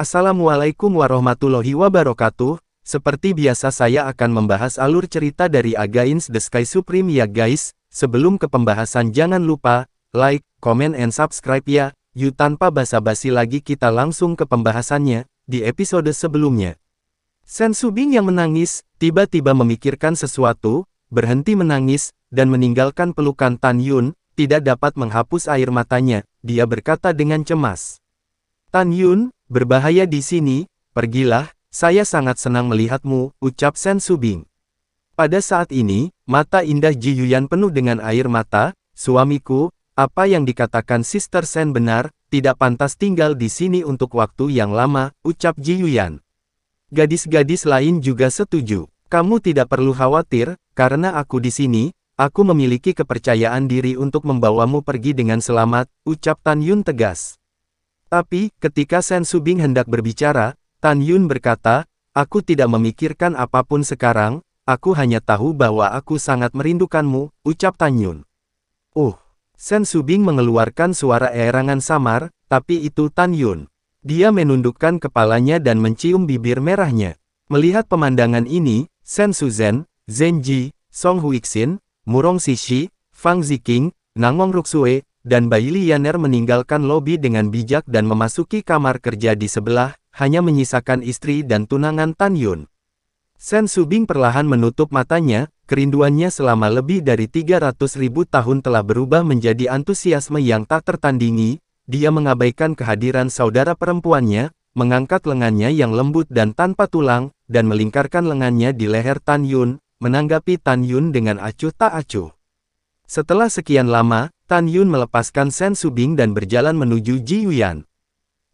Assalamualaikum warahmatullahi wabarakatuh. Seperti biasa saya akan membahas alur cerita dari Against the Sky Supreme ya guys. Sebelum ke pembahasan jangan lupa, like, comment and subscribe ya. Yuk tanpa basa-basi lagi kita langsung ke pembahasannya, di episode sebelumnya. Sen Subing yang menangis, tiba-tiba memikirkan sesuatu, berhenti menangis, dan meninggalkan pelukan Tan Yun, tidak dapat menghapus air matanya, dia berkata dengan cemas. Tan Yun, berbahaya di sini, pergilah, saya sangat senang melihatmu, ucap Sen Subing. Pada saat ini, mata indah Ji Yuyan penuh dengan air mata, suamiku, apa yang dikatakan Sister Sen benar, tidak pantas tinggal di sini untuk waktu yang lama, ucap Ji Yuyan. Gadis-gadis lain juga setuju, kamu tidak perlu khawatir, karena aku di sini, aku memiliki kepercayaan diri untuk membawamu pergi dengan selamat, ucap Tan Yun tegas. Tapi, ketika Sen Subing hendak berbicara, Tan Yun berkata, aku tidak memikirkan apapun sekarang, aku hanya tahu bahwa aku sangat merindukanmu, ucap Tan Yun. Sen Subing mengeluarkan suara erangan samar, tapi itu Tan Yun. Dia menundukkan kepalanya dan mencium bibir merahnya. Melihat pemandangan ini, Sen Suzhen, Zhen Ji, Song Huixin, Murong Sishi, Fang Ziqing, Nangong Ruxue, dan Bai Lianer meninggalkan lobi dengan bijak dan memasuki kamar kerja di sebelah, hanya menyisakan istri dan tunangan Tan Yun. Sen Subing perlahan menutup matanya, kerinduannya selama lebih dari 300.000 tahun telah berubah menjadi antusiasme yang tak tertandingi, dia mengabaikan kehadiran saudara perempuannya, mengangkat lengannya yang lembut dan tanpa tulang, dan melingkarkan lengannya di leher Tan Yun, menanggapi Tan Yun dengan acuh tak acuh. Setelah sekian lama, Tan Yun melepaskan Sen Subing dan berjalan menuju Ji Yuyan.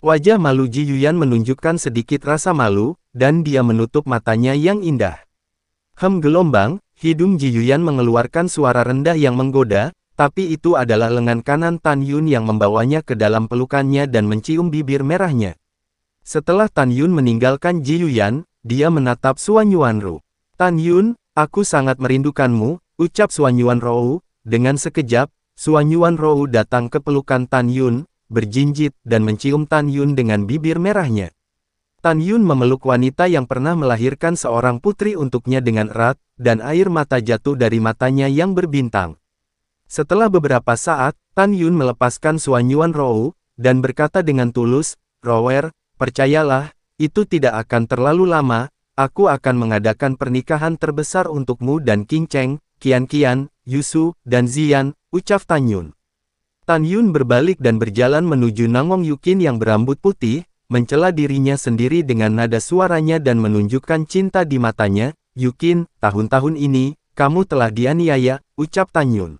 Wajah malu Ji Yuyan menunjukkan sedikit rasa malu, dan dia menutup matanya yang indah. Gelombang, hidung Ji Yuyan mengeluarkan suara rendah yang menggoda, tapi itu adalah lengan kanan Tan Yun yang membawanya ke dalam pelukannya dan mencium bibir merahnya. Setelah Tan Yun meninggalkan Ji Yuyan, dia menatap Suan Yuanru. Tan Yun, aku sangat merindukanmu, ucap Suan Yuanru. Dengan sekejap, Suan Yuanru datang ke pelukan Tan Yun, berjinjit, dan mencium Tan Yun dengan bibir merahnya. Tan Yun memeluk wanita yang pernah melahirkan seorang putri untuknya dengan erat, dan air mata jatuh dari matanya yang berbintang. Setelah beberapa saat, Tan Yun melepaskan Suan Yuanru, dan berkata dengan tulus, Rower, percayalah, itu tidak akan terlalu lama, aku akan mengadakan pernikahan terbesar untukmu dan Qing Cheng, Qian Qian, Yusu, dan Ziyan, ucap Tan Yun. Tan Yun berbalik dan berjalan menuju Nangong Yukin yang berambut putih, mencela dirinya sendiri dengan nada suaranya dan menunjukkan cinta di matanya. Yukin, tahun-tahun ini, kamu telah dianiaya, ucap Tan Yun.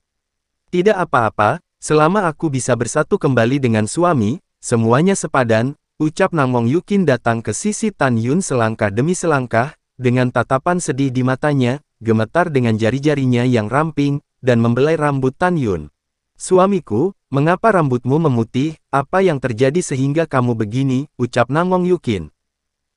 Tidak apa-apa, selama aku bisa bersatu kembali dengan suami, semuanya sepadan, ucap Nangong Yukin datang ke sisi Tan Yun selangkah demi selangkah, dengan tatapan sedih di matanya, gemetar dengan jari-jarinya yang ramping, dan membelai rambut Tan Yun. Suamiku, mengapa rambutmu memutih, apa yang terjadi sehingga kamu begini, ucap Nangong Yukin.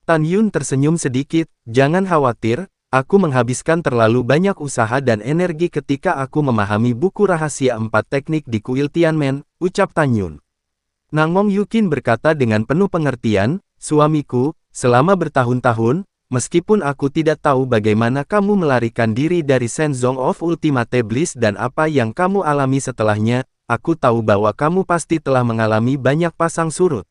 Tan Yun tersenyum sedikit, jangan khawatir, aku menghabiskan terlalu banyak usaha dan energi ketika aku memahami buku rahasia 4 teknik di kuil Tianmen, ucap Tan Yun. Nangong Yukin berkata dengan penuh pengertian, suamiku, selama bertahun-tahun, meskipun aku tidak tahu bagaimana kamu melarikan diri dari Shenzong of Ultimate Bliss dan apa yang kamu alami setelahnya, aku tahu bahwa kamu pasti telah mengalami banyak pasang surut.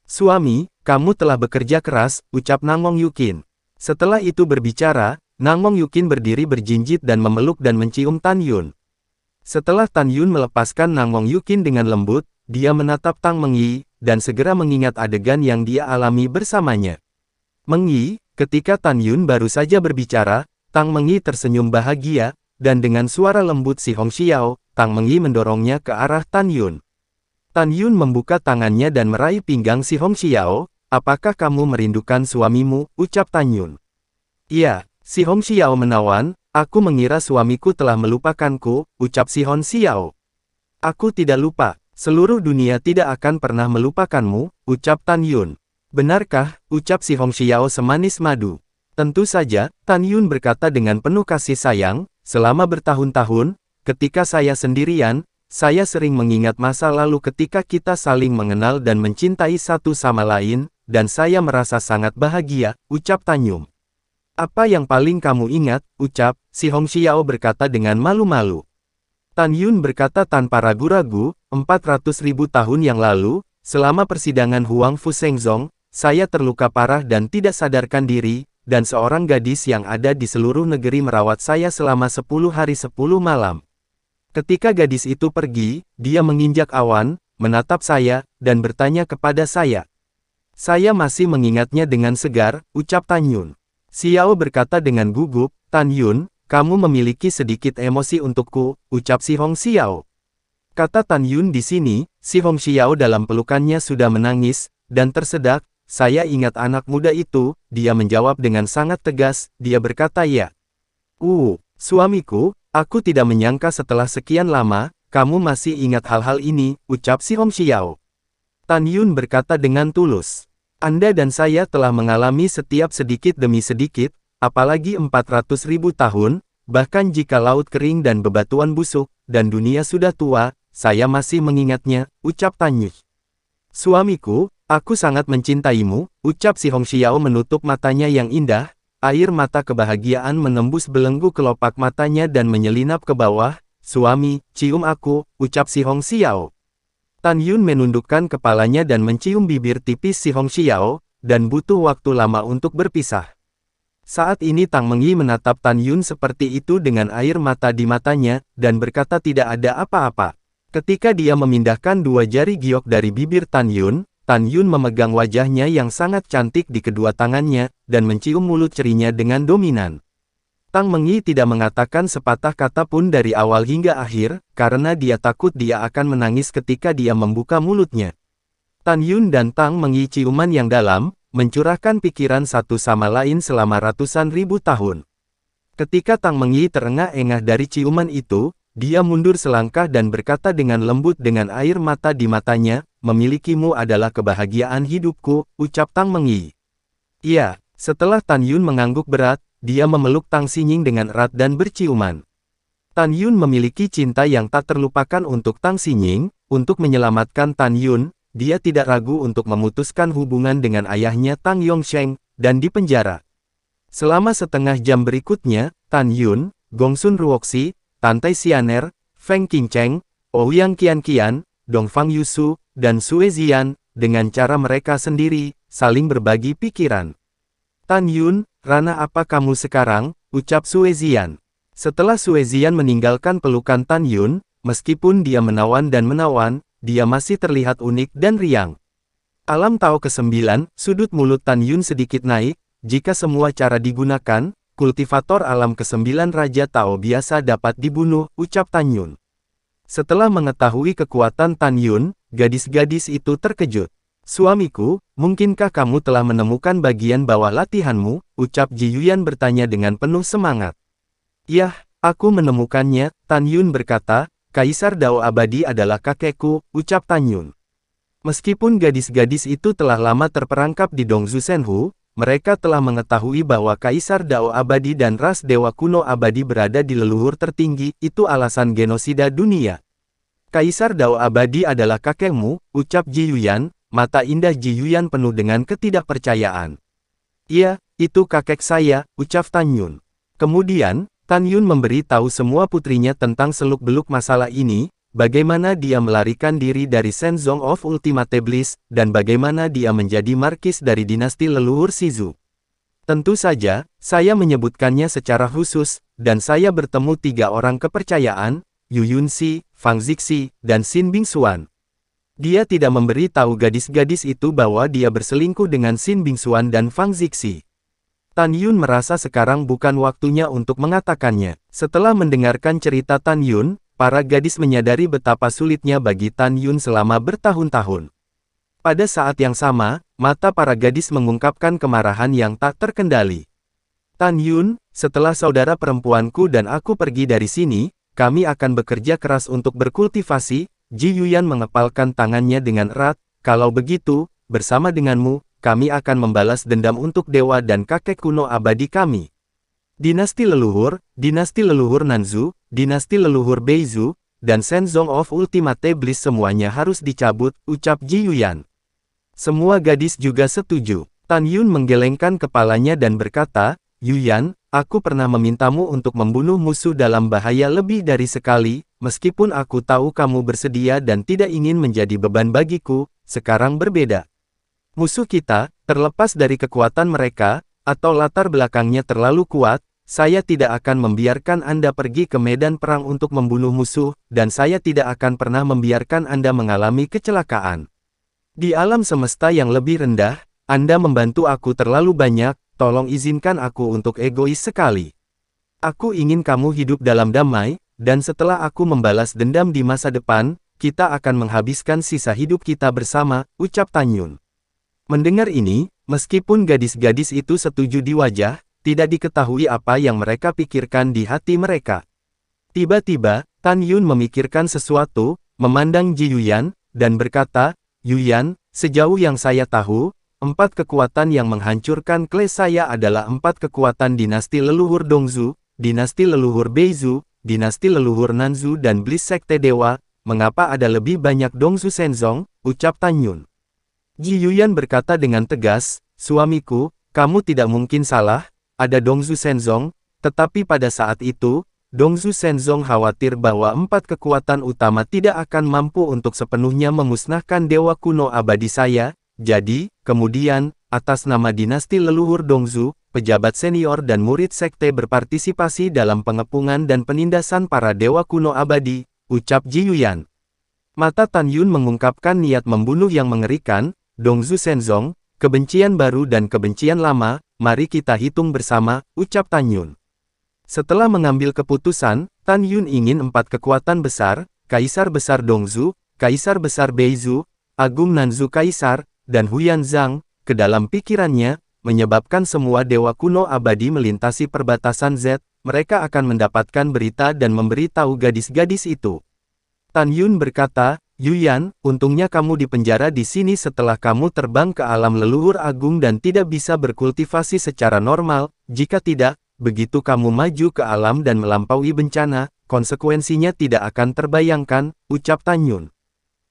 Suami, kamu telah bekerja keras, ucap Nangong Yukin. Setelah itu berbicara, Nangong Yukin berdiri berjinjit dan memeluk dan mencium Tan Yun. Setelah Tan Yun melepaskan Nangong Yukin dengan lembut, dia menatap Tang Mengyi, dan segera mengingat adegan yang dia alami bersamanya. Mengyi, ketika Tan Yun baru saja berbicara, Tang Mengyi tersenyum bahagia, dan dengan suara lembut si Hong Xiao, Tang Mengyi mendorongnya ke arah Tan Yun. Tan Yun membuka tangannya dan meraih pinggang si Hong Xiao, apakah kamu merindukan suamimu, ucap Tan Yun. Iya, si Hong Xiao menawan, aku mengira suamiku telah melupakanku, ucap si Hong Xiao. Aku tidak lupa, seluruh dunia tidak akan pernah melupakanmu, ucap Tan Yun. Benarkah, ucap si Hong Xiao semanis madu. Tentu saja, Tan Yun berkata dengan penuh kasih sayang, selama bertahun-tahun, ketika saya sendirian, saya sering mengingat masa lalu ketika kita saling mengenal dan mencintai satu sama lain, dan saya merasa sangat bahagia, ucap Tan Yun. Apa yang paling kamu ingat, ucap si Hong Xiao berkata dengan malu-malu. Tan Yun berkata tanpa ragu-ragu, 400.000 tahun yang lalu, selama persidangan Huang Fu Shengzong, saya terluka parah dan tidak sadarkan diri, dan seorang gadis yang ada di seluruh negeri merawat saya selama 10 hari 10 malam. Ketika gadis itu pergi, dia menginjak awan, menatap saya, dan bertanya kepada saya. Saya masih mengingatnya dengan segar, ucap Tan Yun. Xiao berkata dengan gugup, Tan Yun, kamu memiliki sedikit emosi untukku, ucap si Hong Xiao. Kata Tan Yun di sini, si Hong Xiao dalam pelukannya sudah menangis, dan tersedak, saya ingat anak muda itu, dia menjawab dengan sangat tegas, dia berkata ya. Suamiku, aku tidak menyangka setelah sekian lama, kamu masih ingat hal-hal ini, ucap si Hong Xiao. Tan Yun berkata dengan tulus. Anda dan saya telah mengalami setiap sedikit demi sedikit, apalagi 400.000 tahun, bahkan jika laut kering dan bebatuan busuk, dan dunia sudah tua, saya masih mengingatnya, ucap Tan Yun. Suamiku, aku sangat mencintaimu, ucap si Hong Xiao menutup matanya yang indah, air mata kebahagiaan menembus belenggu kelopak matanya dan menyelinap ke bawah, suami, cium aku, ucap si Hong Xiao. Tan Yun menundukkan kepalanya dan mencium bibir tipis si Hong Xiao, dan butuh waktu lama untuk berpisah. Saat ini Tang Mengyi menatap Tan Yun seperti itu dengan air mata di matanya, dan berkata tidak ada apa-apa. Ketika dia memindahkan dua jari giok dari bibir Tan Yun memegang wajahnya yang sangat cantik di kedua tangannya, dan mencium mulut cerinya dengan dominan. Tang Mengyi tidak mengatakan sepatah kata pun dari awal hingga akhir, karena dia takut dia akan menangis ketika dia membuka mulutnya. Tan Yun dan Tang Mengyi ciuman yang dalam, mencurahkan pikiran satu sama lain selama ratusan ribu tahun. Ketika Tang Mengyi terengah-engah dari ciuman itu, dia mundur selangkah dan berkata dengan lembut dengan air mata di matanya, memilikimu adalah kebahagiaan hidupku, ucap Tang Mengyi. Iya, setelah Tan Yun mengangguk berat, dia memeluk Tang Xinying dengan erat dan berciuman. Tan Yun memiliki cinta yang tak terlupakan untuk Tang Xinying, untuk menyelamatkan Tan Yun, dia tidak ragu untuk memutuskan hubungan dengan ayahnya Tang Yongsheng, dan dipenjara. Selama setengah jam berikutnya, Tan Yun, Gongsun Ruoxi, Tan Tai Xianer, Feng Qingcheng, Ouyang Qianqian, Dongfang Yusu, dan Sue Zian, dengan cara mereka sendiri, saling berbagi pikiran. Tan Yun, Rana apa kamu sekarang, ucap Sue Zian. Setelah Sue Zian meninggalkan pelukan Tan Yun, meskipun dia menawan dan menawan, dia masih terlihat unik dan riang. Alam Tao ke-9, sudut mulut Tan Yun sedikit naik, jika semua cara digunakan, kultivator alam ke-9 Raja Tao biasa dapat dibunuh, ucap Tan Yun. Setelah mengetahui kekuatan Tan Yun, gadis-gadis itu terkejut. Suamiku, mungkinkah kamu telah menemukan bagian bawah latihanmu, ucap Ji Yuyan bertanya dengan penuh semangat. Yah, aku menemukannya, Tan Yun berkata, Kaisar Dao Abadi adalah kakekku, ucap Tan Yun. Meskipun gadis-gadis itu telah lama terperangkap di Dongzu Shenhu, mereka telah mengetahui bahwa Kaisar Dao Abadi dan ras Dewa Kuno Abadi berada di leluhur tertinggi, itu alasan genosida dunia. Kaisar Dao Abadi adalah kakekmu, ucap Ji Yuyan, mata indah Ji Yuyan penuh dengan ketidakpercayaan. Iya, itu kakek saya, ucap Tan Yun. Kemudian, Tan Yun memberi tahu semua putrinya tentang seluk-beluk masalah ini, bagaimana dia melarikan diri dari Shenzong of Ultimate Bliss, dan bagaimana dia menjadi markis dari dinasti leluhur Shizu. Tentu saja, saya menyebutkannya secara khusus, dan saya bertemu 3 orang kepercayaan, Yu Yunxi, Fang Zixi, dan Xin Bingxuan. Dia tidak memberi tahu gadis-gadis itu bahwa dia berselingkuh dengan Xin Bingxuan dan Fang Zixi. Tan Yun merasa sekarang bukan waktunya untuk mengatakannya. Setelah mendengarkan cerita Tan Yun, para gadis menyadari betapa sulitnya bagi Tan Yun selama bertahun-tahun. Pada saat yang sama, mata para gadis mengungkapkan kemarahan yang tak terkendali. Tan Yun, setelah saudara perempuanku dan aku pergi dari sini, kami akan bekerja keras untuk berkultivasi. Ji Yuyan mengepalkan tangannya dengan erat, kalau begitu, bersama denganmu, kami akan membalas dendam untuk dewa dan kakek kuno abadi kami. Dinasti leluhur Nanzu, dinasti leluhur Beizu, dan Shenzong of Ultimate Bliss semuanya harus dicabut, ucap Ji Yuyan. Semua gadis juga setuju. Tan Yun menggelengkan kepalanya dan berkata, Yuyan, aku pernah memintamu untuk membunuh musuh dalam bahaya lebih dari sekali, meskipun aku tahu kamu bersedia dan tidak ingin menjadi beban bagiku, sekarang berbeda. Musuh kita, terlepas dari kekuatan mereka, atau latar belakangnya terlalu kuat, saya tidak akan membiarkan Anda pergi ke medan perang untuk membunuh musuh, dan saya tidak akan pernah membiarkan Anda mengalami kecelakaan. Di alam semesta yang lebih rendah, Anda membantu aku terlalu banyak, tolong izinkan aku untuk egois sekali. Aku ingin kamu hidup dalam damai, dan setelah aku membalas dendam di masa depan, kita akan menghabiskan sisa hidup kita bersama, ucap Tan Yun. Mendengar ini, meskipun gadis-gadis itu setuju di wajah, tidak diketahui apa yang mereka pikirkan di hati mereka. Tiba-tiba, Tan Yun memikirkan sesuatu, memandang Ji Yuyan, dan berkata, Yuyan, sejauh yang saya tahu, 4 kekuatan yang menghancurkan klan saya adalah 4 kekuatan dinasti leluhur Dongzhu, dinasti leluhur Beizu, dinasti leluhur Nanzhu dan Bliss Sekte Dewa. Mengapa ada lebih banyak Dongzhu Shenzong, ucap Tan Yun. Ji Yuyan berkata dengan tegas, suamiku, kamu tidak mungkin salah, ada Dongzhu Shenzong, tetapi pada saat itu, Dongzhu Shenzong khawatir bahwa 4 kekuatan utama tidak akan mampu untuk sepenuhnya memusnahkan dewa kuno abadi saya, jadi, kemudian, atas nama dinasti leluhur Dongzhu, pejabat senior dan murid sekte berpartisipasi dalam pengepungan dan penindasan para dewa kuno abadi, ucap Ji Yuyan. Mata Tan Yun mengungkapkan niat membunuh yang mengerikan, Dongzhu Shenzong, kebencian baru dan kebencian lama, mari kita hitung bersama, ucap Tan Yun. Setelah mengambil keputusan, Tan Yun ingin 4 kekuatan besar, Kaisar Besar Dongzhu, Kaisar Besar Beizu, Agung Nanzhu Kaisar, dan Huyan Zhang, ke dalam pikirannya, menyebabkan semua dewa kuno abadi melintasi perbatasan Z, mereka akan mendapatkan berita dan memberitahu gadis-gadis itu. Tan Yun berkata, Yuyan, untungnya kamu dipenjara di sini setelah kamu terbang ke alam leluhur agung dan tidak bisa berkultivasi secara normal, jika tidak, begitu kamu maju ke alam dan melampaui bencana, konsekuensinya tidak akan terbayangkan, ucap Tan Yun.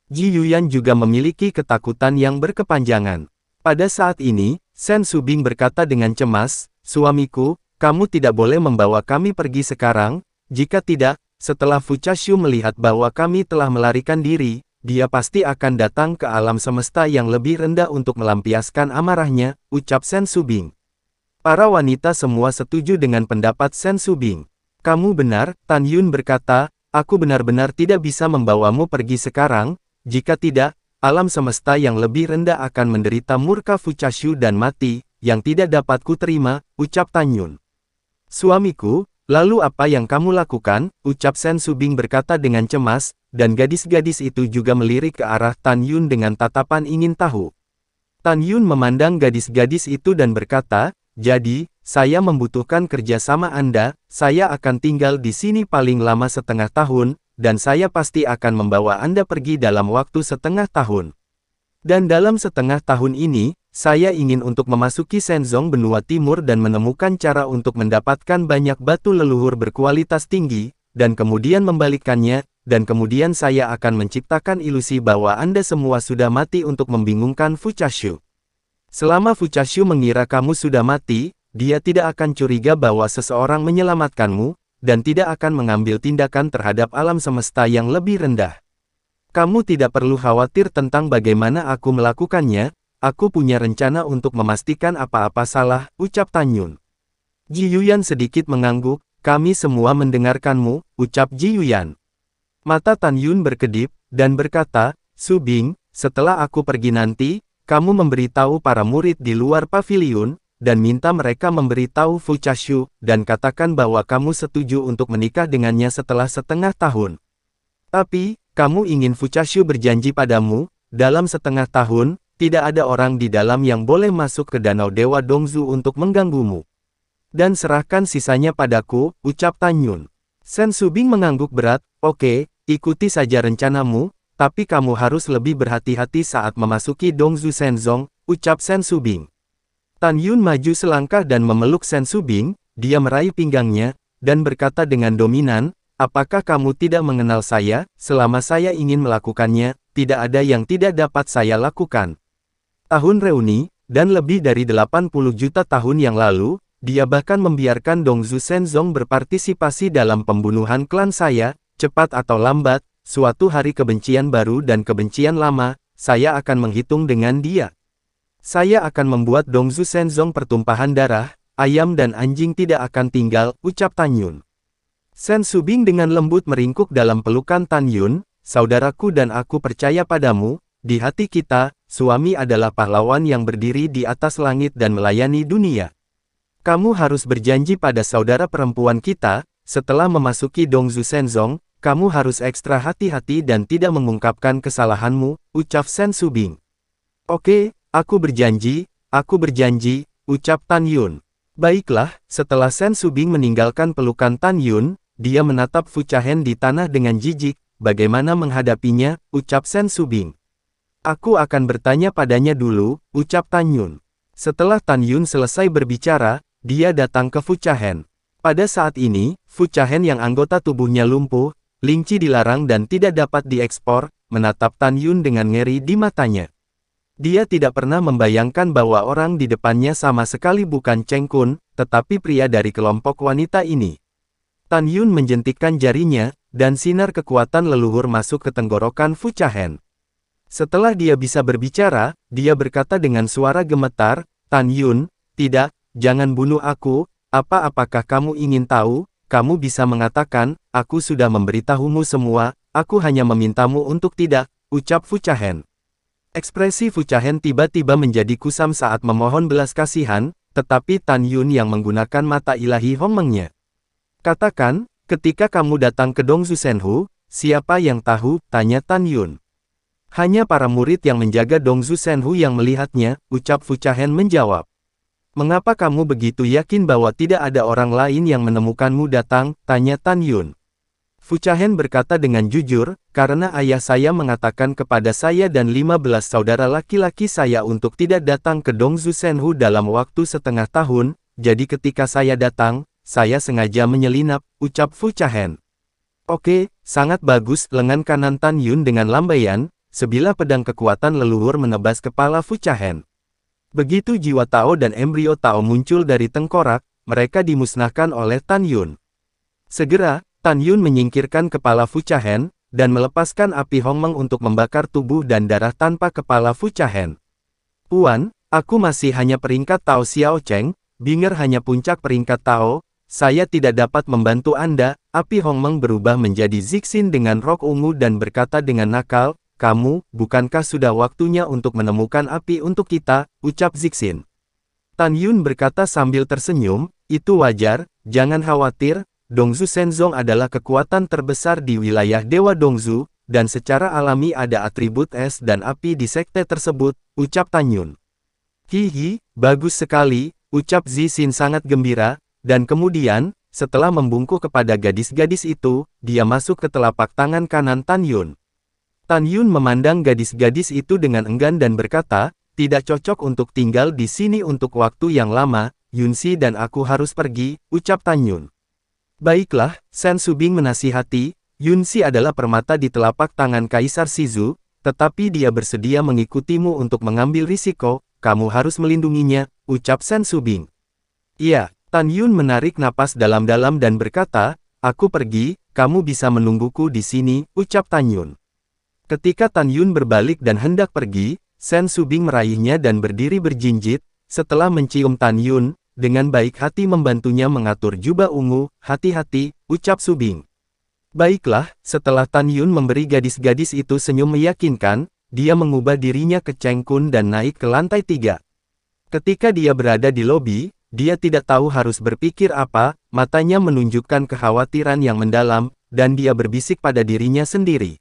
Ji Yuyan juga memiliki ketakutan yang berkepanjangan. Pada saat ini, Shen Subing berkata dengan cemas, suamiku, kamu tidak boleh membawa kami pergi sekarang, jika tidak, setelah Fu Chashu melihat bahwa kami telah melarikan diri, dia pasti akan datang ke alam semesta yang lebih rendah untuk melampiaskan amarahnya, ucap Shen Subing. Para wanita semua setuju dengan pendapat Shen Subing. Kamu benar, Tan Yun berkata, aku benar-benar tidak bisa membawamu pergi sekarang, jika tidak, alam semesta yang lebih rendah akan menderita murka Fu Chashu dan mati, yang tidak dapat kuterima, ucap Tan Yun. Suamiku, lalu apa yang kamu lakukan, ucap Shen Subing berkata dengan cemas, dan gadis-gadis itu juga melirik ke arah Tan Yun dengan tatapan ingin tahu. Tan Yun memandang gadis-gadis itu dan berkata, jadi, saya membutuhkan kerjasama Anda, saya akan tinggal di sini paling lama setengah tahun, dan saya pasti akan membawa Anda pergi dalam waktu setengah tahun. Dan dalam setengah tahun ini, saya ingin untuk memasuki Shenzong benua timur dan menemukan cara untuk mendapatkan banyak batu leluhur berkualitas tinggi, dan kemudian membalikkannya, dan kemudian saya akan menciptakan ilusi bahwa Anda semua sudah mati untuk membingungkan Fu Chashu. Selama Fu Chashu mengira kamu sudah mati, dia tidak akan curiga bahwa seseorang menyelamatkanmu, dan tidak akan mengambil tindakan terhadap alam semesta yang lebih rendah. Kamu tidak perlu khawatir tentang bagaimana aku melakukannya, aku punya rencana untuk memastikan apa-apa salah, ucap Tan Yun. Ji Yuyan sedikit mengangguk, kami semua mendengarkanmu, ucap Ji Yuyan. Mata Tan Yun berkedip, dan berkata, Subing, setelah aku pergi nanti, kamu memberitahu para murid di luar paviliun, dan minta mereka memberitahu Fu Chashu, dan katakan bahwa kamu setuju untuk menikah dengannya setelah setengah tahun. Tapi, kamu ingin Fu Chashu berjanji padamu, dalam setengah tahun, tidak ada orang di dalam yang boleh masuk ke Danau Dewa Dongzhu untuk mengganggumu. Dan serahkan sisanya padaku, ucap Tan Yun. Shen Subing mengangguk berat, oke, ikuti saja rencanamu, tapi kamu harus lebih berhati-hati saat memasuki Dongzhu Shenzong, ucap Shen Subing. Tan Yun maju selangkah dan memeluk Shen Subing, dia meraih pinggangnya, dan berkata dengan dominan, apakah kamu tidak mengenal saya? Selama saya ingin melakukannya, tidak ada yang tidak dapat saya lakukan. Tahun reuni, dan lebih dari 80 juta tahun yang lalu, dia bahkan membiarkan Dongzhu Shenzong berpartisipasi dalam pembunuhan klan saya, cepat atau lambat, suatu hari kebencian baru dan kebencian lama, saya akan menghitung dengan dia. Saya akan membuat Dongzhu Shenzong pertumpahan darah, ayam dan anjing tidak akan tinggal, ucap Tan Yun. Sen Subing dengan lembut meringkuk dalam pelukan Tan Yun, saudaraku dan aku percaya padamu, di hati kita, suami adalah pahlawan yang berdiri di atas langit dan melayani dunia. Kamu harus berjanji pada saudara perempuan kita, setelah memasuki Dongzhu Shenzong, kamu harus ekstra hati-hati dan tidak mengungkapkan kesalahanmu, ucap Sen Subing. Oke, aku berjanji, ucap Tan Yun. Baiklah, setelah Sen Subing meninggalkan pelukan Tan Yun, dia menatap Fu Chahen di tanah dengan jijik, bagaimana menghadapinya, ucap Sen Subing. Aku akan bertanya padanya dulu, ucap Tan Yun. Setelah Tan Yun selesai berbicara, dia datang ke Fu Chahen. Pada saat ini, Fu Chahen yang anggota tubuhnya lumpuh, lingci dilarang dan tidak dapat diekspor, menatap Tan Yun dengan ngeri di matanya. Dia tidak pernah membayangkan bahwa orang di depannya sama sekali bukan Cheng Kun, tetapi pria dari kelompok wanita ini. Tan Yun menjentikkan jarinya, dan sinar kekuatan leluhur masuk ke tenggorokan Fu Chahen. Setelah dia bisa berbicara, dia berkata dengan suara gemetar, Tan Yun, tidak, jangan bunuh aku, apakah kamu ingin tahu, kamu bisa mengatakan, aku sudah memberitahumu semua, aku hanya memintamu untuk tidak, ucap Fu Chahen. Ekspresi Fu Chahen tiba-tiba menjadi kusam saat memohon belas kasihan, tetapi Tan Yun yang menggunakan mata ilahi Hongmengnya. Katakan, ketika kamu datang ke Dongzhu Shenhu, siapa yang tahu, tanya Tan Yun. Hanya para murid yang menjaga Dongzhu Shenhu yang melihatnya, ucap Fu Chahen menjawab. Mengapa kamu begitu yakin bahwa tidak ada orang lain yang menemukanmu datang, tanya Tan Yun. Fu Chahen berkata dengan jujur, karena ayah saya mengatakan kepada saya dan 15 saudara laki-laki saya untuk tidak datang ke Dongzhu Shenhu dalam waktu setengah tahun, jadi ketika saya datang, saya sengaja menyelinap, ucap Fu Chahen. Oke, sangat bagus, lengan kanan Tan Yun dengan lambaian, sebilah pedang kekuatan leluhur menebas kepala Fu Chahen. Begitu jiwa Tao dan embrio Tao muncul dari tengkorak, mereka dimusnahkan oleh Tan Yun. Segera, Tan Yun menyingkirkan kepala Fu Chahen, dan melepaskan api Hongmeng untuk membakar tubuh dan darah tanpa kepala Fu Chahen. Puan, aku masih hanya peringkat Tao Xiao Cheng, Binger hanya puncak peringkat Tao, saya tidak dapat membantu Anda, api Hongmeng berubah menjadi Zixin dengan rok ungu dan berkata dengan nakal, kamu, bukankah sudah waktunya untuk menemukan api untuk kita, ucap Zixin. Tan Yun berkata sambil tersenyum, itu wajar, jangan khawatir, Dongzhu Shenzong adalah kekuatan terbesar di wilayah Dewa Dongzhu, dan secara alami ada atribut es dan api di sekte tersebut, ucap Tan Yun. Hihi, bagus sekali, ucap Zixin sangat gembira, dan kemudian, setelah membungkuk kepada gadis-gadis itu, dia masuk ke telapak tangan kanan Tan Yun. Tan Yun memandang gadis-gadis itu dengan enggan dan berkata, tidak cocok untuk tinggal di sini untuk waktu yang lama, Yunxi dan aku harus pergi, ucap Tan Yun. Baiklah, Sen Subing menasihati, Yunxi adalah permata di telapak tangan Kaisar Shizu, tetapi dia bersedia mengikutimu untuk mengambil risiko, kamu harus melindunginya, ucap Sen Subing. Iya, Tan Yun menarik napas dalam-dalam dan berkata, aku pergi, kamu bisa menungguku di sini, ucap Tan Yun. Ketika Tan Yun berbalik dan hendak pergi, Sen Subing meraihnya dan berdiri berjinjit, setelah mencium Tan Yun, dengan baik hati membantunya mengatur jubah ungu, hati-hati, ucap Subing. Baiklah, setelah Tan Yun memberi gadis-gadis itu senyum meyakinkan, dia mengubah dirinya ke Cheng Kun dan naik ke lantai 3. Ketika dia berada di lobi, dia tidak tahu harus berpikir apa, matanya menunjukkan kekhawatiran yang mendalam, dan dia berbisik pada dirinya sendiri.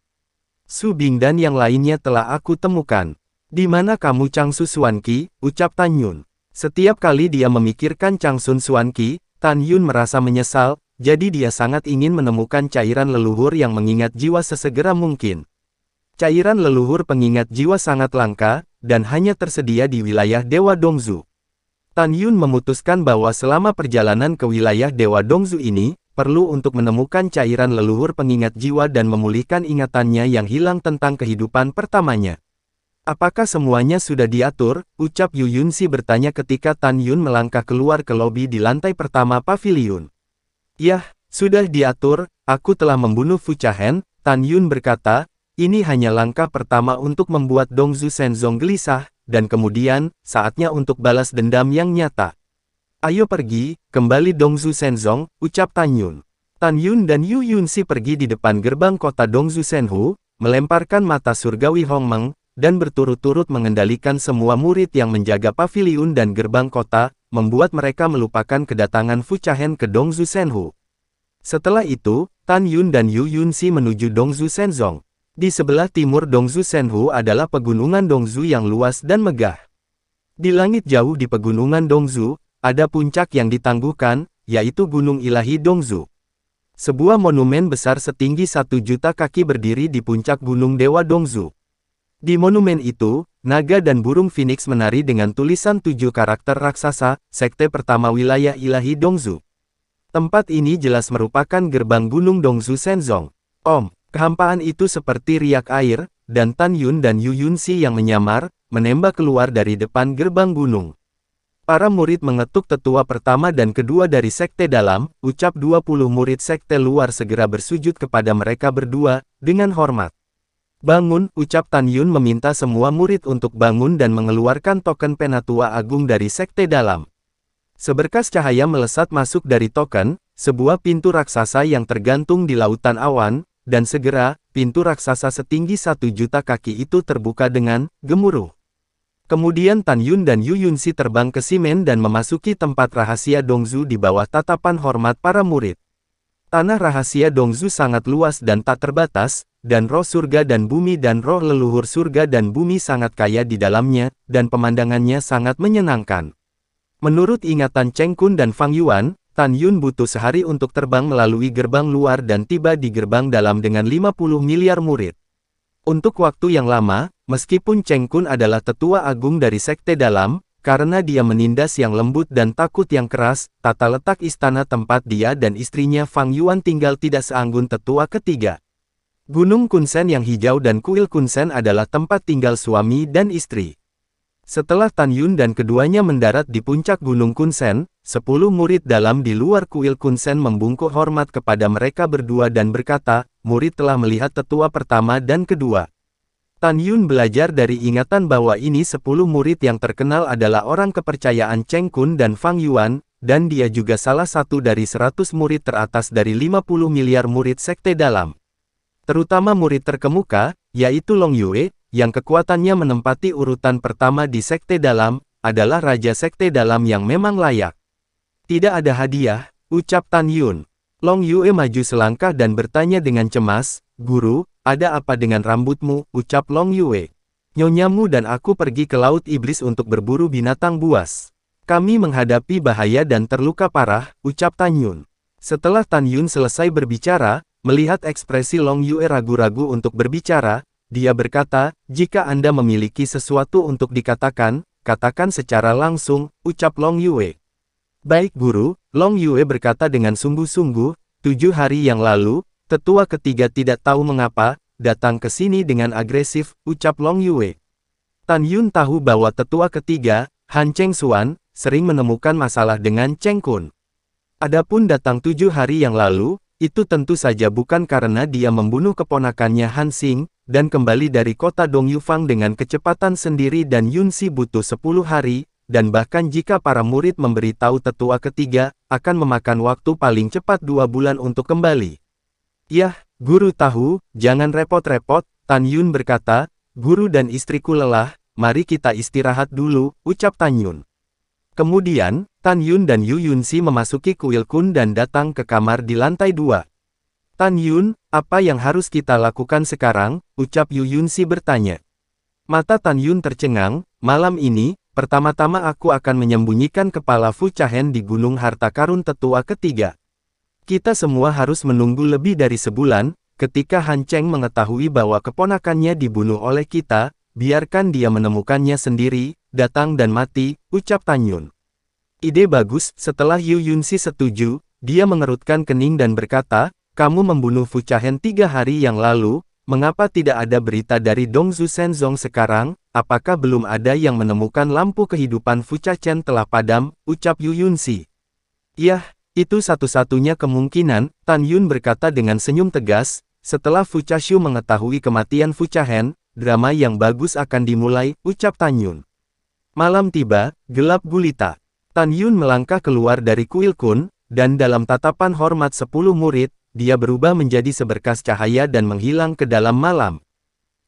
Subing dan yang lainnya telah aku temukan. Di mana kamu Changsu Xuanqi, ucap Tan Yun. Setiap kali dia memikirkan Changsun Xuanqi, Tan Yun merasa menyesal, jadi dia sangat ingin menemukan cairan leluhur yang mengingat jiwa sesegera mungkin. Cairan leluhur pengingat jiwa sangat langka, dan hanya tersedia di wilayah Dewa Dongzhu. Tan Yun memutuskan bahwa selama perjalanan ke wilayah Dewa Dongzhu ini, perlu untuk menemukan cairan leluhur pengingat jiwa dan memulihkan ingatannya yang hilang tentang kehidupan pertamanya. Apakah semuanya sudah diatur? Ucap Yu Yunxi bertanya ketika Tan Yun melangkah keluar ke lobi di lantai pertama paviliun. Yah, sudah diatur, aku telah membunuh Fu Chahen, Tan Yun berkata, ini hanya langkah pertama untuk membuat Dongzhu Shenzong gelisah, dan kemudian, saatnya untuk balas dendam yang nyata. Ayo pergi, kembali Dongzhu Shenzong, ucap Tan Yun. Tan Yun dan Yu Yunxi pergi di depan gerbang kota Dongzhu Shenhu, melemparkan mata surgawi Hong Meng, dan berturut-turut mengendalikan semua murid yang menjaga paviliun dan gerbang kota, membuat mereka melupakan kedatangan Fu Chahen ke Dongzhu Shenhu. Setelah itu, Tan Yun dan Yu Yunxi menuju Dongzhu Shenzong. Di sebelah timur Dongzhu Shenhu adalah pegunungan Dongzhu yang luas dan megah. Di langit jauh di pegunungan Dongzhu, ada puncak yang ditangguhkan, yaitu Gunung Ilahi Dongzhu. Sebuah monumen besar setinggi 1.000.000 kaki berdiri di puncak Gunung Dewa Dongzhu. Di monumen itu, naga dan burung phoenix menari dengan tulisan 7 karakter raksasa, sekte pertama wilayah ilahi Dongzhu. Tempat ini jelas merupakan gerbang gunung Dongzhu Shenzong. Kehampaan itu seperti riak air, dan Tan Yun dan Yu Yunxi yang menyamar, menembak keluar dari depan gerbang gunung. Para murid mengetuk tetua pertama dan kedua dari sekte dalam, ucap 20 murid sekte luar segera bersujud kepada mereka berdua, dengan hormat. Bangun, ucap Tan Yun meminta semua murid untuk bangun dan mengeluarkan token penatua agung dari sekte dalam. Seberkas cahaya melesat masuk dari token, sebuah pintu raksasa yang tergantung di lautan awan, dan segera, pintu raksasa setinggi 1.000.000 kaki itu terbuka dengan gemuruh. Kemudian Tan Yun dan Yu Yunxi terbang ke Ximen dan memasuki tempat rahasia Dongzhu di bawah tatapan hormat para murid. Tanah rahasia Dongzhu sangat luas dan tak terbatas, dan roh surga dan bumi dan roh leluhur surga dan bumi sangat kaya di dalamnya, dan pemandangannya sangat menyenangkan. Menurut ingatan Cheng Kun dan Fang Yuan, Tan Yun butuh sehari untuk terbang melalui gerbang luar dan tiba di gerbang dalam dengan 50 miliar murid. Untuk waktu yang lama, meskipun Cheng Kun adalah tetua agung dari sekte dalam, karena dia menindas yang lembut dan takut yang keras, tata letak istana tempat dia dan istrinya Fang Yuan tinggal tidak seanggun tetua ketiga. Gunung Kunsen yang hijau dan kuil Kunsen adalah tempat tinggal suami dan istri. Setelah Tan Yun dan keduanya mendarat di puncak Gunung Kunsen, 10 murid dalam di luar kuil Kunsen membungkuk hormat kepada mereka berdua dan berkata, murid telah melihat tetua pertama dan kedua. Tan Yun belajar dari ingatan bahwa ini 10 murid yang terkenal adalah orang kepercayaan Cheng Kun dan Fang Yuan, dan dia juga salah satu dari 100 murid teratas dari 50 miliar murid sekte dalam. Terutama murid terkemuka, yaitu Long Yue, yang kekuatannya menempati urutan pertama di sekte dalam, adalah raja sekte dalam yang memang layak. Tidak ada hadiah, ucap Tan Yun. Long Yue maju selangkah dan bertanya dengan cemas, Guru, ada apa dengan rambutmu, ucap Long Yue. Nyonyamu dan aku pergi ke Laut Iblis untuk berburu binatang buas. Kami menghadapi bahaya dan terluka parah, ucap Tan Yun. Setelah Tan Yun selesai berbicara, melihat ekspresi Long Yue ragu-ragu untuk berbicara, dia berkata, jika Anda memiliki sesuatu untuk dikatakan, katakan secara langsung, ucap Long Yue. Baik Guru, Long Yue berkata dengan sungguh-sungguh, 7 hari yang lalu, tetua ketiga tidak tahu mengapa, datang ke sini dengan agresif, ucap Long Yue. Tan Yun tahu bahwa tetua ketiga, Han Cheng Xuan, sering menemukan masalah dengan Cheng Kun. Adapun datang 7 hari yang lalu, itu tentu saja bukan karena dia membunuh keponakannya Han Xing, dan kembali dari kota Dongyufang dengan kecepatan sendiri dan Yunxi butuh 10 hari, dan bahkan jika para murid memberitahu tetua ketiga, akan memakan waktu paling cepat 2 bulan untuk kembali. Yah, Guru tahu, jangan repot-repot, Tan Yun berkata, Guru dan istriku lelah, mari kita istirahat dulu, ucap Tan Yun. Kemudian, Tan Yun dan Yu Yunxi memasuki kuil Kun dan datang ke kamar di lantai 2. Tan Yun, apa yang harus kita lakukan sekarang, ucap Yu Yunxi bertanya. Mata Tan Yun tercengang, malam ini, pertama-tama aku akan menyembunyikan kepala Fu Chahen di Gunung Harta Karun tetua ketiga. Kita semua harus menunggu lebih dari sebulan, ketika Han Cheng mengetahui bahwa keponakannya dibunuh oleh kita, biarkan dia menemukannya sendiri, datang dan mati, ucap Tan Yun. Ide bagus, setelah Yu Yunxi setuju, dia mengerutkan kening dan berkata, kamu membunuh Fu Chahen 3 hari yang lalu, mengapa tidak ada berita dari Dongzu Shenzong sekarang? Apakah belum ada yang menemukan lampu kehidupan Fu Chachen telah padam, ucap Yu Yunxi. Yah, itu satu-satunya kemungkinan, Tan Yun berkata dengan senyum tegas. Setelah Fu Chashu mengetahui kematian Fu Chahen, drama yang bagus akan dimulai, ucap Tan Yun. Malam tiba, gelap gulita. Tan Yun melangkah keluar dari kuil kun, dan dalam tatapan hormat 10 murid, dia berubah menjadi seberkas cahaya dan menghilang ke dalam malam.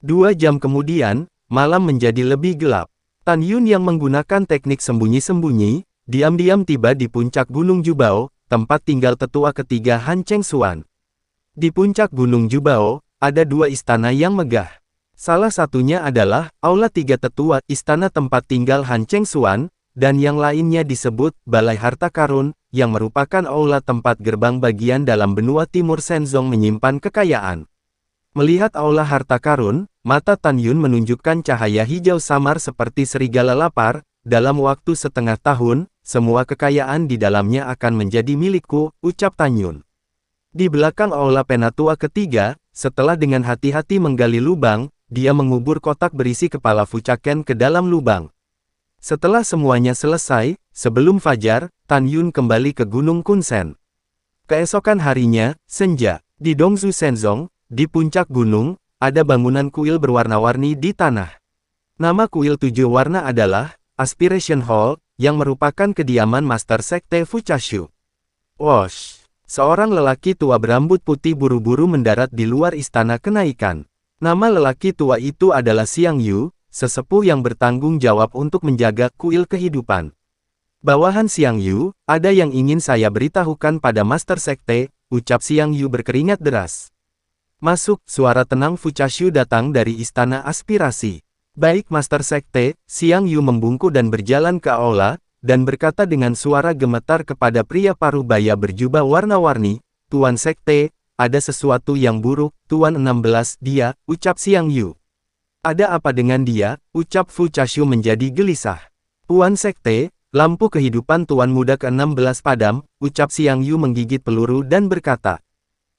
2 jam kemudian, malam menjadi lebih gelap. Tan Yun yang menggunakan teknik sembunyi-sembunyi, diam-diam tiba di puncak Gunung Jubao, tempat tinggal tetua ketiga Han Cheng Xuan. Di puncak Gunung Jubao, ada 2 istana yang megah. Salah satunya adalah Aula 3 Tetua, istana tempat tinggal Han Cheng Xuan, dan yang lainnya disebut Balai Harta Karun, yang merupakan aula tempat gerbang bagian dalam benua timur Shenzong menyimpan kekayaan. Melihat aula harta karun, mata Tan Yun menunjukkan cahaya hijau samar seperti serigala lapar. Dalam waktu setengah tahun, semua kekayaan di dalamnya akan menjadi milikku, ucap Tan Yun. Di belakang aula penatua ketiga, setelah dengan hati-hati menggali lubang, dia mengubur kotak berisi kepala Fu Chachen ke dalam lubang. Setelah semuanya selesai, sebelum fajar, Tan Yun kembali ke Gunung Kunsen. Keesokan harinya, senja, di Dongzu Shenzong, di puncak gunung, ada bangunan kuil berwarna-warni di tanah. Nama kuil 7 warna adalah Aspiration Hall, yang merupakan kediaman Master Sekte Fu Chashu. Wosh! Seorang lelaki tua berambut putih buru-buru mendarat di luar istana kenaikan. Nama lelaki tua itu adalah Xiang Yu, sesepuh yang bertanggung jawab untuk menjaga kuil kehidupan. Bawahan Xiang Yu, ada yang ingin saya beritahukan pada Master Sekte, ucap Xiang Yu berkeringat deras. Masuk, suara tenang Fu Chashu datang dari istana aspirasi. Baik Master Sekte, Xiang Yu membungkuk dan berjalan ke aula, dan berkata dengan suara gemetar kepada pria parubaya berjubah warna-warni, Tuan Sekte, ada sesuatu yang buruk, Tuan 16, dia, ucap Xiang Yu. Ada apa dengan dia, ucap Fu Chashu menjadi gelisah. Tuan Sekte, lampu kehidupan Tuan Muda ke-16 padam, ucap Xiang Yu menggigit peluru dan berkata.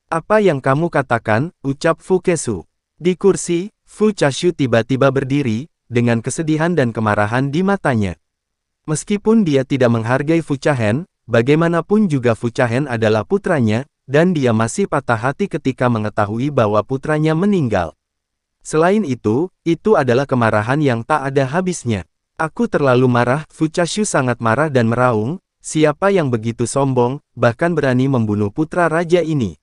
Apa yang kamu katakan, ucap Fu Kesu. Di kursi, Fu Chashu tiba-tiba berdiri, dengan kesedihan dan kemarahan di matanya. Meskipun dia tidak menghargai Fu Chahen, bagaimanapun juga Fu Chahen adalah putranya, dan dia masih patah hati ketika mengetahui bahwa putranya meninggal. Selain itu adalah kemarahan yang tak ada habisnya. Aku terlalu marah, Fu Chashu sangat marah dan meraung, siapa yang begitu sombong, bahkan berani membunuh putra raja ini.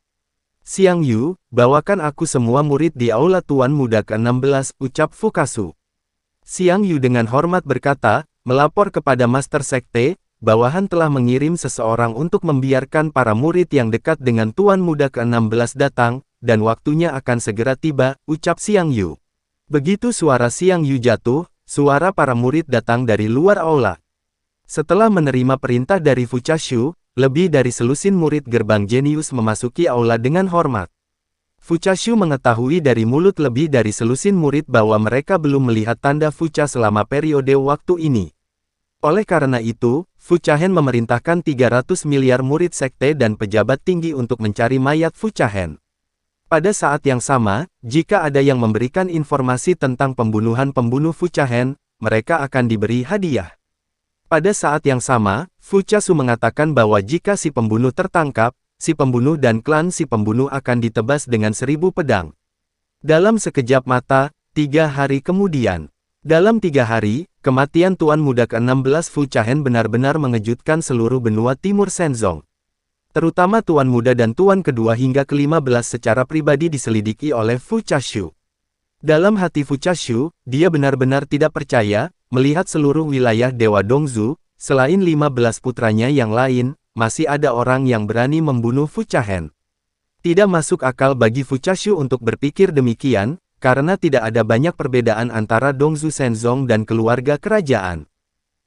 Xiang Yu, bawakan aku semua murid di aula Tuan Muda ke-16, ucap Fu Kasu. Xiang Yu dengan hormat berkata, melapor kepada Master Sekte, bawahan telah mengirim seseorang untuk membiarkan para murid yang dekat dengan Tuan Muda ke-16 datang, dan waktunya akan segera tiba, ucap Xiang Yu. Begitu suara Xiang Yu jatuh, suara para murid datang dari luar aula. Setelah menerima perintah dari Fu Chashu, lebih dari selusin murid gerbang jenius memasuki aula dengan hormat. Fu Chashu mengetahui dari mulut lebih dari selusin murid bahwa mereka belum melihat tanda Fu Cha selama periode waktu ini. Oleh karena itu, Fu Chahen memerintahkan 300 miliar murid sekte dan pejabat tinggi untuk mencari mayat Fu Chahen. Pada saat yang sama, jika ada yang memberikan informasi tentang pembunuhan Fu Chahen, mereka akan diberi hadiah. Pada saat yang sama, Fu Chasu mengatakan bahwa jika si pembunuh tertangkap, si pembunuh dan klan si pembunuh akan ditebas dengan 1000 pedang. Dalam sekejap mata, 3 hari kemudian. Dalam 3 hari, kematian Tuan Muda ke-16 Fu Chahen benar-benar mengejutkan seluruh benua timur Shenzong. Terutama Tuan Muda dan Tuan kedua hingga ke-15 secara pribadi diselidiki oleh Fu Chashu. Dalam hati Fu Chashu, dia benar-benar tidak percaya, melihat seluruh wilayah Dewa Dongzu, selain 15 putranya yang lain, masih ada orang yang berani membunuh Fu Chahen. Tidak masuk akal bagi Fu Chashu untuk berpikir demikian, karena tidak ada banyak perbedaan antara Dongzu Shenzong dan keluarga kerajaan.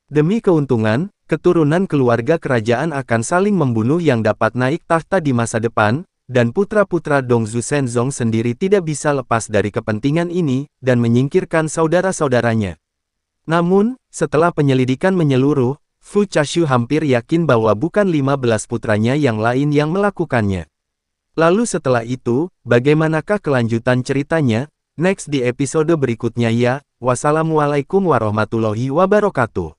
Demi keuntungan, keturunan keluarga kerajaan akan saling membunuh yang dapat naik tahta di masa depan, dan putra-putra Dongzu Shenzong sendiri tidak bisa lepas dari kepentingan ini, dan menyingkirkan saudara-saudaranya. Namun, setelah penyelidikan menyeluruh, Fu Chashu hampir yakin bahwa bukan 15 putranya yang lain yang melakukannya. Lalu setelah itu, bagaimanakah kelanjutan ceritanya? Next di episode berikutnya ya. Wassalamualaikum warahmatullahi wabarakatuh.